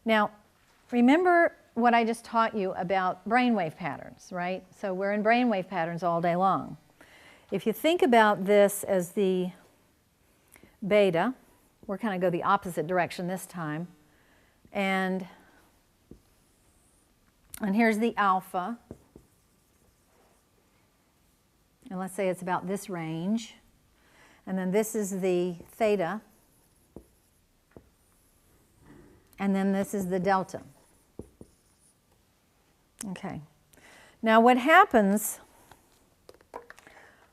Now, remember what I just taught you about brainwave patterns, right? So we're in brainwave patterns all day long. If you think about this as the beta, we're kind of go the opposite direction this time. And here's the alpha. And let's say it's about this range. And then this is the theta. And then this is the delta. Okay. Now what happens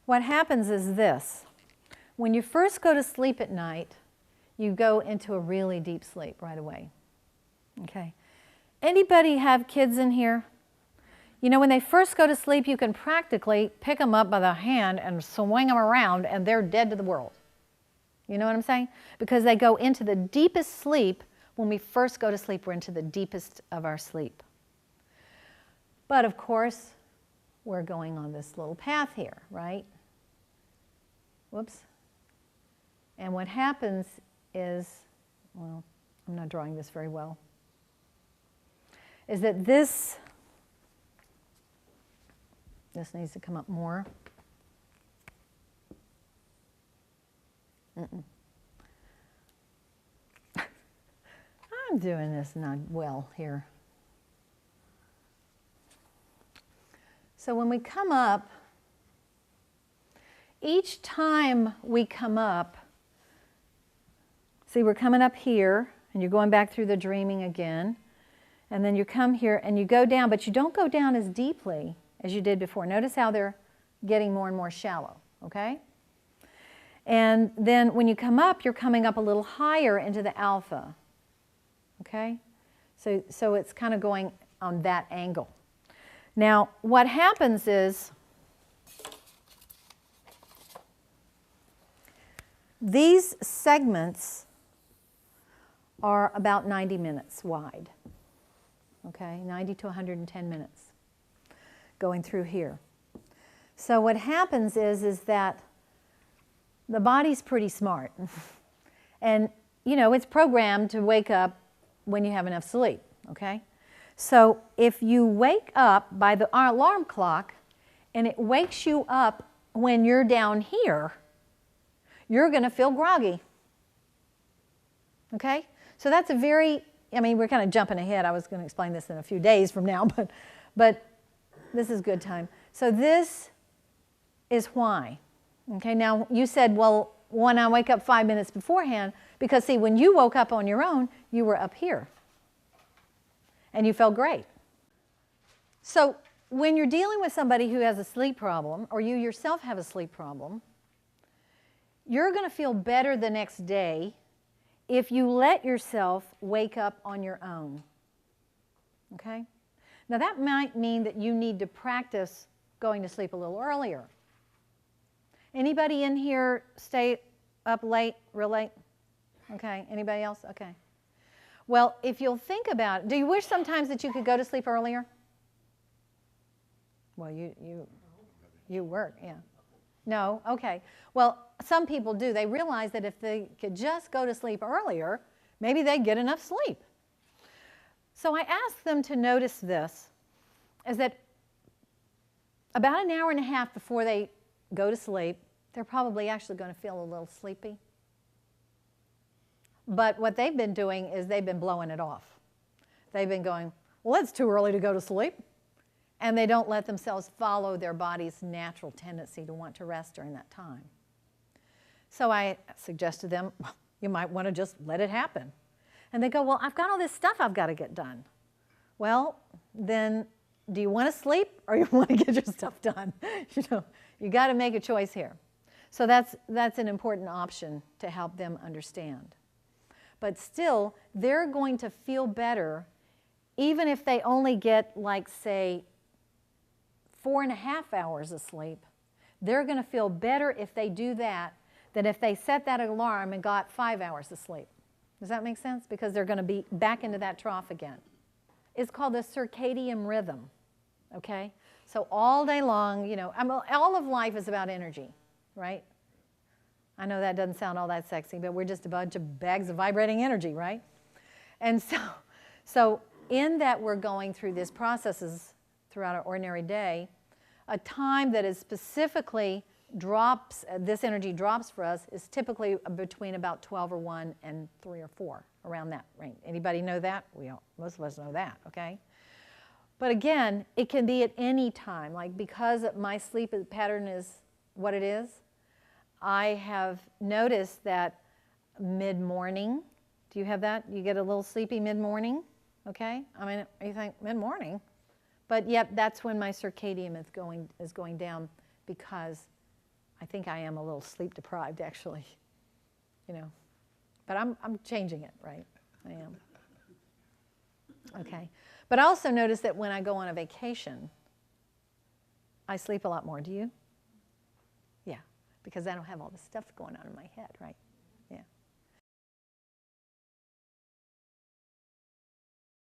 is this. When you first go to sleep at night, you go into a really deep sleep right away. Okay. Anybody have kids in here? You know, when they first go to sleep, you can practically pick them up by the hand and swing them around, and they're dead to the world. You know what I'm saying? Because they go into the deepest sleep. When we first go to sleep, we're into the deepest of our sleep. But of course, we're going on this little path here, right? Whoops. And what happens is, well, I'm not drawing this very well, is that this needs to come up more. I'm doing this not well here. So when we come up, each time we come up, see, we're coming up here, and you're going back through the dreaming again, and then you come here and you go down, but you don't go down as deeply as you did before. Notice how they're getting more and more shallow, okay? And then when you come up, you're coming up a little higher into the alpha, okay? So it's kind of going on that angle. Now, what happens is these segments are about 90 minutes wide, okay? 90 to 110 minutes going through here. So what happens is that the body's pretty smart. And, you know, it's programmed to wake up when you have enough sleep, okay? So if you wake up by the alarm clock and it wakes you up when you're down here, you're going to feel groggy, okay? So that's a very, I mean, we're kind of jumping ahead. I was going to explain this in a few days from now, but this is good time. So this is why. Okay, now you said, well, when I wake up 5 minutes beforehand, because see, when you woke up on your own, you were up here. And you felt great. So when you're dealing with somebody who has a sleep problem, or you yourself have a sleep problem, you're going to feel better the next day if you let yourself wake up on your own. Okay? Now that might mean that you need to practice going to sleep a little earlier. Anybody in here stay up late, real late? Okay, anybody else? Okay. Well, if you'll think about it, do you wish sometimes that you could go to sleep earlier? Well, you work, yeah. No? Okay. Well, some people do. They realize that if they could just go to sleep earlier, maybe they'd get enough sleep. So I asked them to notice this, is that about an hour and a half before they go to sleep, they're probably actually going to feel a little sleepy. But what they've been doing is they've been blowing it off. They've been going, well, it's too early to go to sleep. And they don't let themselves follow their body's natural tendency to want to rest during that time. So I suggested to them, well, you might want to just let it happen. And they go, well, I've got all this stuff I've got to get done. Well, then do you want to sleep or you want to get your stuff done? You know, you got to make a choice here. So that's an important option to help them understand. But still, they're going to feel better even if they only get, like, say, 4.5 hours of sleep. They're going to feel better if they do that than if they set that alarm and got 5 hours of sleep. Does that make sense? Because they're going to be back into that trough again. It's called the circadian rhythm, okay? So all day long, you know, all of life is about energy, right? I know that doesn't sound all that sexy, but we're just a bunch of bags of vibrating energy, right? And So in that we're going through these processes throughout our ordinary day, a time that is specifically drops, this energy drops for us is typically between about 12 or 1 and 3 or 4, around that range. Anybody know that? Most of us know that, okay? But again, it can be at any time. Like, because my sleep pattern is what it is, I have noticed that mid-morning, do you have that? You get a little sleepy mid-morning, okay? I mean, you think mid-morning? But yep, that's when my circadian is going down, because I think I am a little sleep deprived, actually, you know. But I'm changing it, right? I am. Okay. But I also notice that when I go on a vacation, I sleep a lot more. Do you? Yeah, because I don't have all this stuff going on in my head, right?